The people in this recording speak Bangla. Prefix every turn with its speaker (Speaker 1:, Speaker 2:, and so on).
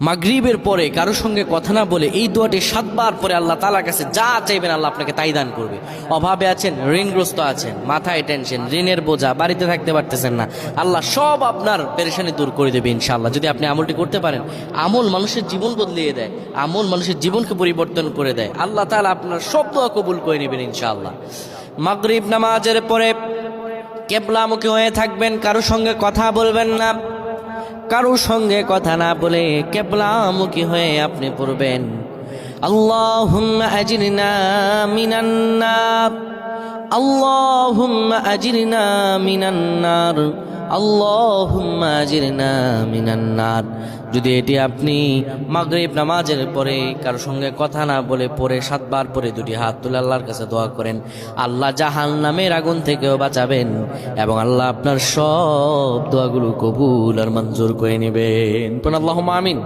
Speaker 1: মাগরিবের পরে কারো সঙ্গে কথা না বলে এই দোয়াটি 7 বার পরে আল্লাহ তাআলার কাছে যা চাইবেন আল্লাহ আপনাকে তাই দান করবে। অভাবে আছেন, ঋণগ্রস্ত আছেন, মাথায় টেনশন, ঋণের বোঝা, বাড়িতে থাকতে পারতেছেন না, আল্লাহ সব আপনার পেরেশানি দূর করে দেবে ইনশাআল্লাহ, যদি আপনি আমলটি করতে পারেন। আমল মানুষের জীবন বদলিয়ে দেয়, আমল মানুষের জীবনকে পরিবর্তন করে দেয়। আল্লাহ তাআলা আপনার সব দোয়া কবুল করে নেবেন ইনশাআল্লাহ। মাগরিব নামাজের পরে কিবলামুখী হয়ে থাকবেন, কারো সঙ্গে কথা বলবেন না, কারো সঙ্গে কথা না বলে কিবলামুখী হয়ে আপনি পড়বেন আল্লাহুম্মা আজরিনা মিনান নার, আল্লাহুম্মা আজরিনা মিনান নার, আল্লাহুম্মা আজরিনা মিনান নার। যদি এটি আপনি মাগরিব নামাজের পরে কারো সঙ্গে কথা না বলে পড়ে 7 বার পরে 2টি হাত তুলে আল্লাহর কাছে দোয়া করেন, আল্লাহ জাহান্নামের আগুন থেকেও বাঁচাবেন এবং আল্লাহ আপনার সব দোয়াগুলো কবুল আর মঞ্জুর করে নেবেন। আল্লাহুম্মা আমিন।